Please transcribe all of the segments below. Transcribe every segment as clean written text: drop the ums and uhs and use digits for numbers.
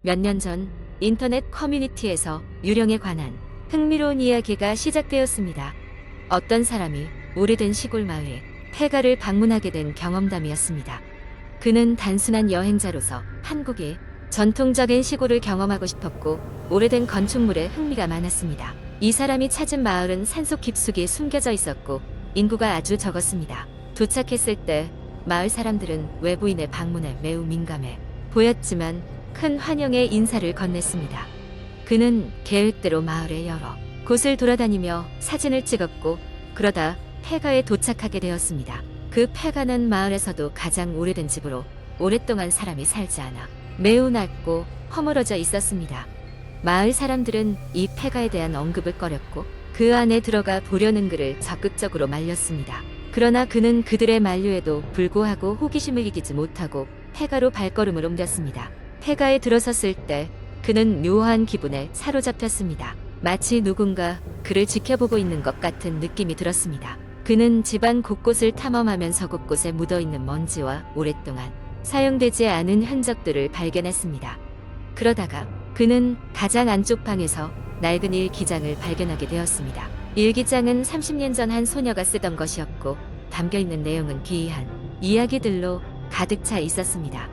몇 년 전 인터넷 커뮤니티에서 유령에 관한 흥미로운 이야기가 시작되었습니다. 어떤 사람이 오래된 시골 마을에 폐가를 방문하게 된 경험담이었습니다. 그는 단순한 여행자로서 한국의 전통적인 시골을 경험하고 싶었고 오래된 건축물에 흥미가 많았습니다. 이 사람이 찾은 마을은 산속 깊숙이 숨겨져 있었고 인구가 아주 적었습니다. 도착했을 때 마을 사람들은 외부인의 방문에 매우 민감해 보였지만 큰 환영의 인사를 건넸습니다. 그는 계획대로 마을의 여러 곳을 돌아다니며 사진을 찍었고 그러다 폐가에 도착하게 되었습니다. 그 폐가는 마을에서도 가장 오래된 집으로 오랫동안 사람이 살지 않아 매우 낡고 허물어져 있었습니다. 마을 사람들은 이 폐가에 대한 언급을 꺼렸고 그 안에 들어가 보려는 그를 적극적으로 말렸습니다. 그러나 그는 그들의 만류에도 불구하고 호기심을 이기지 못하고 폐가로 발걸음을 옮겼습니다. 폐가에 들어섰을 때 그는 묘한 기분에 사로잡혔습니다. 마치 누군가 그를 지켜보고 있는 것 같은 느낌이 들었습니다. 그는 집안 곳곳을 탐험하면서 곳곳에 묻어있는 먼지와 오랫동안 사용되지 않은 흔적들을 발견했습니다. 그러다가 그는 가장 안쪽 방에서 낡은 일기장을 발견하게 되었습니다. 일기장은 30년 전 한 소녀가 쓰던 것이었고 담겨있는 내용은 기이한 이야기들로 가득 차 있었습니다.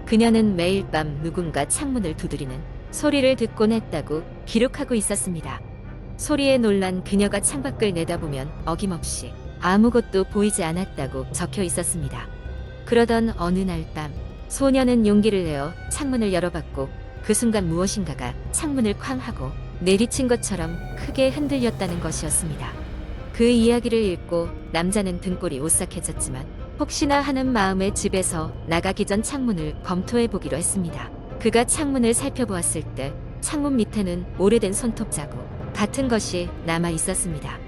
그녀는 매일 밤 누군가 창문을 두드리는 소리를 듣곤 했다고 기록하고 있었습니다. 소리에 놀란 그녀가 창밖을 내다보면 어김없이 아무것도 보이지 않았다고 적혀 있었습니다. 그러던 어느 날 밤 소녀는 용기를 내어 창문을 열어봤고 그 순간 무엇인가가 창문을 쾅 하고 내리친 것처럼 크게 흔들렸다는 것이었습니다. 그 이야기를 읽고 남자는 등골이 오싹해졌지만 혹시나 하는 마음에 집에서 나가기 전 창문을 검토해 보기로 했습니다. 그가 창문을 살펴보았을 때 창문 밑에는 오래된 손톱 자국 같은 것이 남아 있었습니다.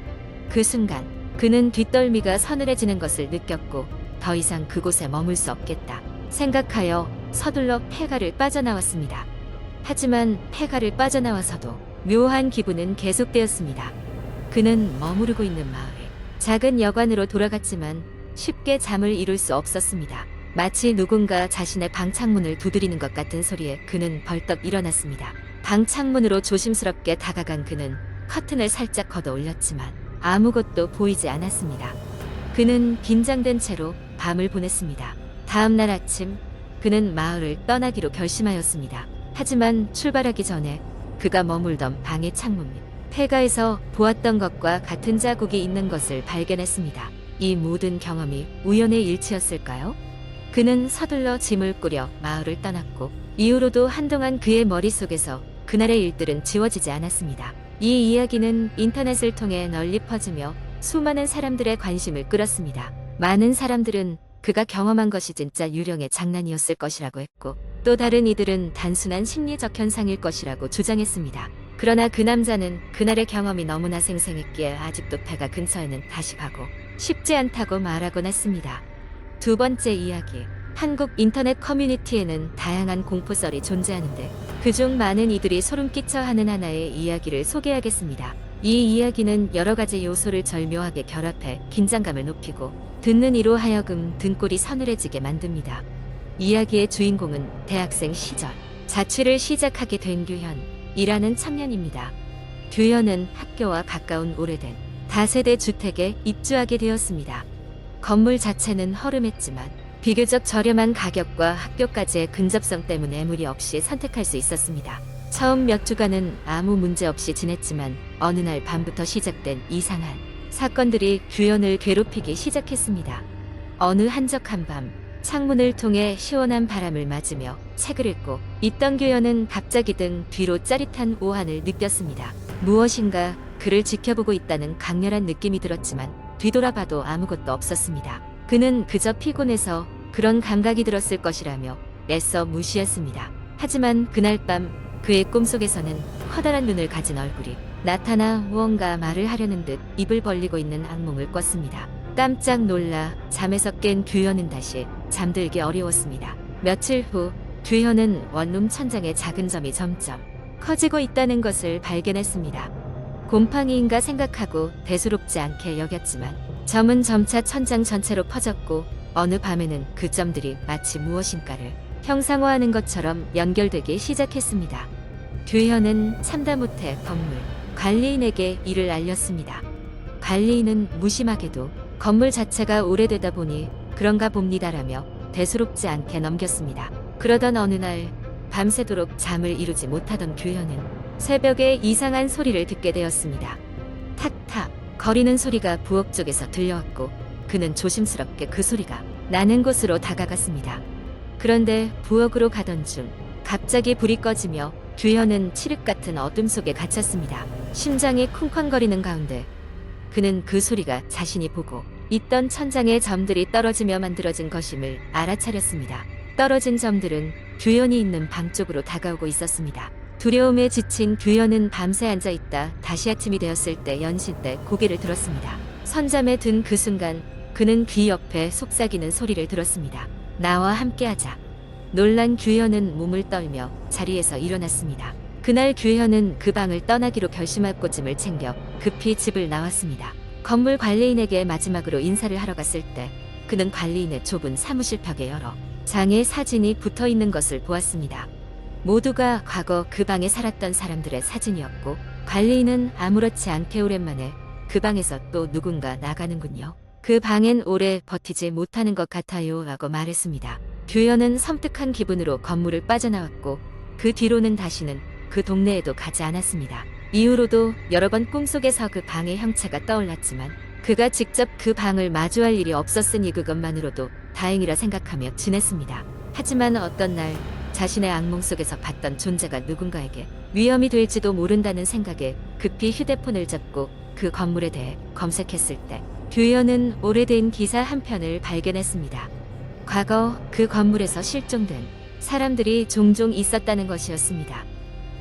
그 순간 그는 뒷덜미가 서늘해지는 것을 느꼈고 더 이상 그곳에 머물 수 없겠다 생각하여 서둘러 폐가를 빠져나왔습니다. 하지만 폐가를 빠져나와서도 묘한 기분은 계속되었습니다. 그는 머무르고 있는 마을에 작은 여관으로 돌아갔지만 쉽게 잠을 이룰 수 없었습니다. 마치 누군가 자신의 방 창문을 두드리는 것 같은 소리에 그는 벌떡 일어났습니다. 방 창문으로 조심스럽게 다가간 그는 커튼을 살짝 걷어 올렸지만 아무것도 보이지 않았습니다. 그는 긴장된 채로 밤을 보냈습니다. 다음 날 아침 그는 마을을 떠나기로 결심하였습니다. 하지만 출발하기 전에 그가 머물던 방의 창문 밑 폐가에서 보았던 것과 같은 자국이 있는 것을 발견했습니다. 이 모든 경험이 우연의 일치였을까요? 그는 서둘러 짐을 꾸려 마을을 떠났고 이후로도 한동안 그의 머릿속에서 그날의 일들은 지워지지 않았습니다. 이 이야기는 인터넷을 통해 널리 퍼지며 수많은 사람들의 관심을 끌었습니다. 많은 사람들은 그가 경험한 것이 진짜 유령의 장난이었을 것이라고 했고 또 다른 이들은 단순한 심리적 현상일 것이라고 주장했습니다. 그러나 그 남자는 그날의 경험이 너무나 생생했기에 아직도 폐가 근처에는 다시 가고 쉽지 않다고 말하곤 했습니다. 두 번째 이야기. 한국 인터넷 커뮤니티에는 다양한 공포썰이 존재하는데 그중 많은 이들이 소름 끼쳐 하는 하나의 이야기를 소개하겠습니다. 이 이야기는 여러 가지 요소를 절묘하게 결합해 긴장감을 높이고 듣는 이로 하여금 등골이 서늘해지게 만듭니다. 이야기의 주인공은 대학생 시절 자취를 시작하게 된 규현이라는 청년입니다. 규현은 학교와 가까운 오래된 다세대 주택에 입주하게 되었습니다. 건물 자체는 허름했지만 비교적 저렴한 가격과 학교까지의 근접성 때문에 무리 없이 선택할 수 있었습니다. 처음 몇 주간은 아무 문제 없이 지냈지만 어느 날 밤부터 시작된 이상한 사건들이 규현을 괴롭히기 시작했습니다. 어느 한적한 밤 창문을 통해 시원한 바람을 맞으며 책을 읽고 있던 규현은 갑자기 등 뒤로 짜릿한 오한을 느꼈습니다. 무엇인가 그를 지켜보고 있다는 강렬한 느낌이 들었지만 뒤돌아봐도 아무것도 없었습니다. 그는 그저 피곤해서 그런 감각이 들었을 것이라며 애써 무시했습니다. 하지만 그날 밤 그의 꿈속에서는 커다란 눈을 가진 얼굴이 나타나 무언가 말을 하려는 듯 입을 벌리고 있는 악몽을 꿨습니다. 깜짝 놀라 잠에서 깬 규현은 다시 잠들기 어려웠습니다. 며칠 후 규현은 원룸 천장에 작은 점이 점점 커지고 있다는 것을 발견했습니다. 곰팡이인가 생각하고 대수롭지 않게 여겼지만 점은 점차 천장 전체로 퍼졌고 어느 밤에는 그 점들이 마치 무엇인가를 형상화하는 것처럼 연결되기 시작했습니다. 규현은 참다 못해 건물 관리인에게 이를 알렸습니다. 관리인은 무심하게도 건물 자체가 오래되다 보니 그런가 봅니다라며 대수롭지 않게 넘겼습니다. 그러던 어느 날 밤새도록 잠을 이루지 못하던 규현은 새벽에 이상한 소리를 듣게 되었습니다. 탁탁 거리는 소리가 부엌 쪽에서 들려왔고 그는 조심스럽게 그 소리가 나는 곳으로 다가갔습니다. 그런데 부엌으로 가던 중 갑자기 불이 꺼지며 규현은 칠흑 같은 어둠 속에 갇혔습니다. 심장이 쿵쾅거리는 가운데 그는 그 소리가 자신이 보고 있던 천장의 점들이 떨어지며 만들어진 것임을 알아차렸습니다. 떨어진 점들은 규현이 있는 방 쪽으로 다가오고 있었습니다. 두려움에 지친 규현은 밤새 앉아있다 다시 아침이 되었을 때 연신때 고개를 들었습니다. 선잠에 든 그 순간 그는 귀 옆에 속삭이는 소리를 들었습니다. 나와 함께하자. 놀란 규현은 몸을 떨며 자리에서 일어났습니다. 그날 규현은 그 방을 떠나기로 결심할 꽃짐을 챙겨 급히 집을 나왔습니다. 건물 관리인에게 마지막으로 인사를 하러 갔을 때 그는 관리인의 좁은 사무실 벽에 여러 장의 사진이 붙어 있는 것을 보았습니다. 모두가 과거 그 방에 살았던 사람들의 사진이었고 관리인은 아무렇지 않게 오랜만에 그 방에서 또 누군가 나가는군요. 그 방엔 오래 버티지 못하는 것 같아요 라고 말했습니다. 규현은 섬뜩한 기분으로 건물을 빠져나왔고 그 뒤로는 다시는 그 동네에도 가지 않았습니다. 이후로도 여러 번 꿈속에서 그 방의 형체가 떠올랐지만 그가 직접 그 방을 마주할 일이 없었으니 그것만으로도 다행이라 생각하며 지냈습니다. 하지만 어떤 날 자신의 악몽 속에서 봤던 존재가 누군가에게 위험이 될지도 모른다는 생각에 급히 휴대폰을 잡고 그 건물에 대해 검색했을 때 규현은 오래된 기사 한 편을 발견했습니다. 과거 그 건물에서 실종된 사람들이 종종 있었다는 것이었습니다.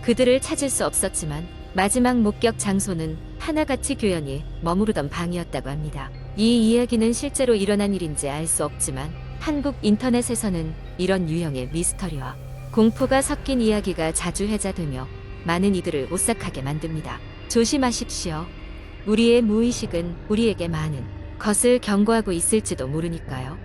그들을 찾을 수 없었지만 마지막 목격 장소는 하나같이 규현이 머무르던 방이었다고 합니다. 이 이야기는 실제로 일어난 일인지 알 수 없지만 한국 인터넷에서는 이런 유형의 미스터리와 공포가 섞인 이야기가 자주 회자되며 많은 이들을 오싹하게 만듭니다. 조심하십시오. 우리의 무의식은 우리에게 많은 것을 경고하고 있을지도 모르니까요.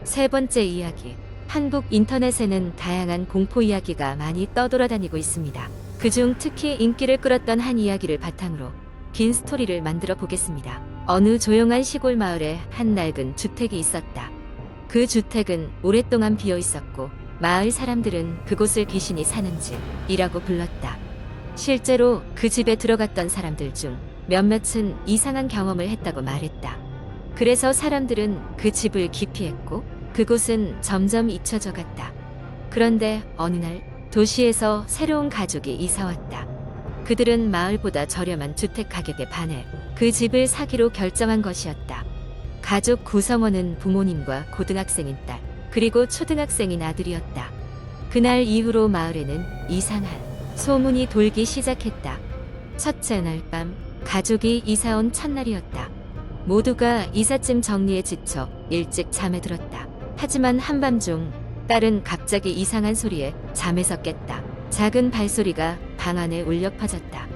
세 번째 이야기. 한국 인터넷에는 다양한 공포 이야기가 많이 떠돌아다니고 있습니다. 그중 특히 인기를 끌었던 한 이야기를 바탕으로 긴 스토리를 만들어 보겠습니다. 어느 조용한 시골 마을에 한 낡은 주택이 있었다. 그 주택은 오랫동안 비어 있었고 마을 사람들은 그곳을 귀신이 사는 집이라고 불렀다. 실제로 그 집에 들어갔던 사람들 중 몇몇은 이상한 경험을 했다고 말했다. 그래서 사람들은 그 집을 기피했고 그곳은 점점 잊혀져 갔다. 그런데 어느 날 도시에서 새로운 가족이 이사왔다. 그들은 마을보다 저렴한 주택 가격에 반해 그 집을 사기로 결정한 것이었다. 가족 구성원은 부모님과 고등학생인 딸, 그리고 초등학생인 아들이었다. 그날 이후로 마을에는 이상한 소문이 돌기 시작했다. 첫째 날 밤, 가족이 이사온 첫날이었다. 모두가 이삿짐 정리에 지쳐 일찍 잠에 들었다. 하지만 한밤중 딸은 갑자기 이상한 소리에 잠에서 깼다. 작은 발소리가 방 안에 울려 퍼졌다.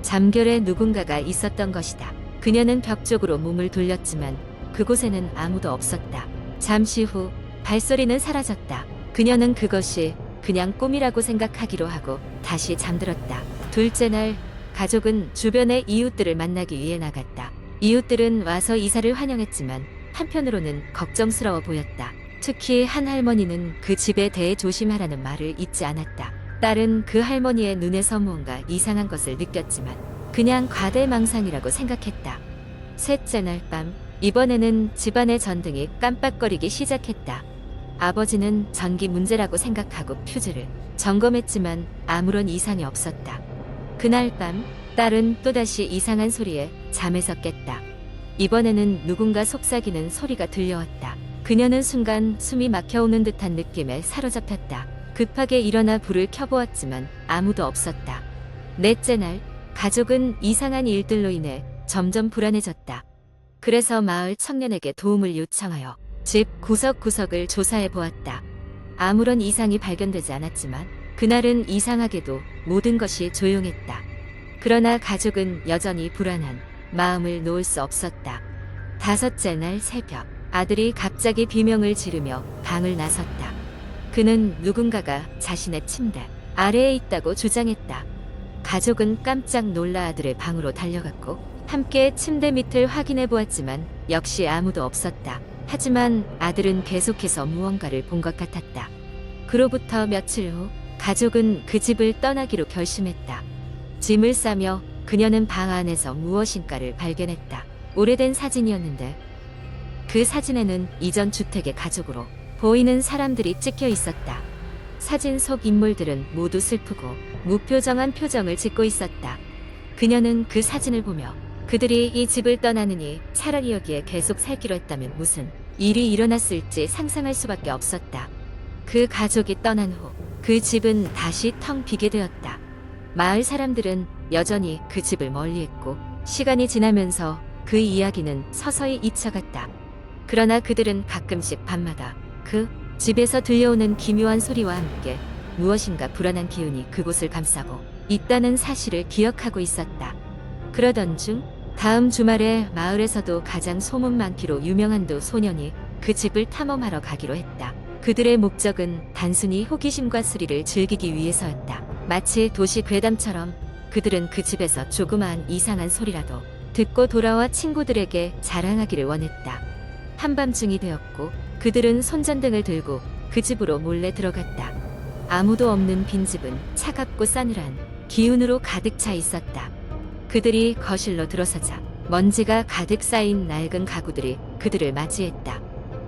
잠결에 누군가가 있었던 것이다. 그녀는 벽 쪽으로 몸을 돌렸지만 그곳에는 아무도 없었다. 잠시 후 발소리는 사라졌다. 그녀는 그것이 그냥 꿈이라고 생각하기로 하고 다시 잠들었다. 둘째 날 가족은 주변의 이웃들을 만나기 위해 나갔다. 이웃들은 와서 이사를 환영했지만 한편으로는 걱정스러워 보였다. 특히 한 할머니는 그 집에 대해 조심하라는 말을 잊지 않았다. 딸은 그 할머니의 눈에서 무언가 이상한 것을 느꼈지만 그냥 과대망상이라고 생각했다. 셋째 날 밤, 이번에는 집안의 전등이 깜빡거리기 시작했다. 아버지는 전기 문제라고 생각하고 퓨즈를 점검했지만 아무런 이상이 없었다. 그날 밤 딸은 또다시 이상한 소리에 잠에서 깼다. 이번에는 누군가 속삭이는 소리가 들려왔다. 그녀는 순간 숨이 막혀오는 듯한 느낌에 사로잡혔다. 급하게 일어나 불을 켜보았지만 아무도 없었다. 넷째 날 가족은 이상한 일들로 인해 점점 불안해졌다. 그래서 마을 청년에게 도움을 요청하여 집 구석구석을 조사해 보았다. 아무런 이상이 발견되지 않았지만 그날은 이상하게도 모든 것이 조용했다. 그러나 가족은 여전히 불안한 마음을 놓을 수 없었다. 다섯째 날 새벽, 아들이 갑자기 비명을 지르며 방을 나섰다. 그는 누군가가 자신의 침대 아래에 있다고 주장했다. 가족은 깜짝 놀라 아들의 방으로 달려갔고 함께 침대 밑을 확인해 보았지만 역시 아무도 없었다. 하지만 아들은 계속해서 무언가를 본 것 같았다. 그로부터 며칠 후 가족은 그 집을 떠나기로 결심했다. 짐을 싸며 그녀는 방 안에서 무엇인가를 발견했다. 오래된 사진이었는데 그 사진에는 이전 주택의 가족으로 보이는 사람들이 찍혀 있었다. 사진 속 인물들은 모두 슬프고 무표정한 표정을 짓고 있었다. 그녀는 그 사진을 보며 그들이 이 집을 떠나느니 차라리 여기에 계속 살기로 했다면 무슨 일이 일어났을지 상상할 수밖에 없었다. 그 가족이 떠난 후 그 집은 다시 텅 비게 되었다. 마을 사람들은 여전히 그 집을 멀리했고 시간이 지나면서 그 이야기는 서서히 잊혀갔다. 그러나 그들은 가끔씩 밤마다 그 집에서 들려오는 기묘한 소리와 함께 무엇인가 불안한 기운이 그곳을 감싸고 있다는 사실을 기억하고 있었다. 그러던 중 다음 주말에 마을에서도 가장 소문 많기로 유명한 두 소년이 그 집을 탐험하러 가기로 했다. 그들의 목적은 단순히 호기심과 스릴을 즐기기 위해서였다. 마치 도시 괴담처럼 그들은 그 집에서 조그마한 이상한 소리라도 듣고 돌아와 친구들에게 자랑하기를 원했다. 한밤중이 되었고 그들은 손전등을 들고 그 집으로 몰래 들어갔다. 아무도 없는 빈집은 차갑고 싸늘한 기운으로 가득 차 있었다. 그들이 거실로 들어서자 먼지가 가득 쌓인 낡은 가구들이 그들을 맞이했다.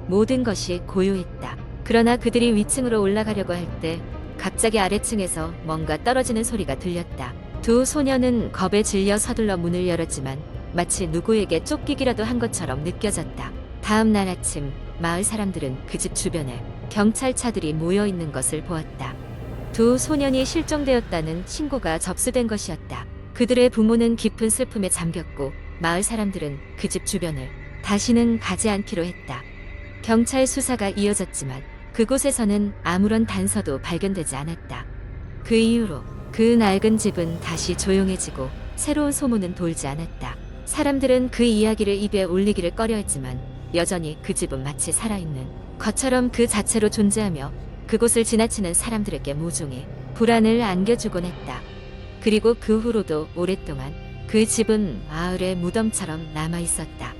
모든 것이 고요했다. 그러나 그들이 위층으로 올라가려고 할 때 갑자기 아래층에서 뭔가 떨어지는 소리가 들렸다. 두 소녀는 겁에 질려 서둘러 문을 열었지만 마치 누구에게 쫓기기라도 한 것처럼 느껴졌다. 다음 날 아침 마을 사람들은 그 집 주변에 경찰차들이 모여 있는 것을 보았다. 두 소년이 실종되었다는 신고가 접수된 것이었다. 그들의 부모는 깊은 슬픔에 잠겼고 마을 사람들은 그 집 주변을 다시는 가지 않기로 했다. 경찰 수사가 이어졌지만 그곳에서는 아무런 단서도 발견되지 않았다. 그 이후로 그 낡은 집은 다시 조용해지고 새로운 소문은 돌지 않았다. 사람들은 그 이야기를 입에 올리기를 꺼려했지만 여전히 그 집은 마치 살아있는 것처럼 그 자체로 존재하며 그곳을 지나치는 사람들에게 모종의 불안을 안겨주곤 했다. 그리고 그 후로도 오랫동안 그 집은 마을의 무덤처럼 남아 있었다.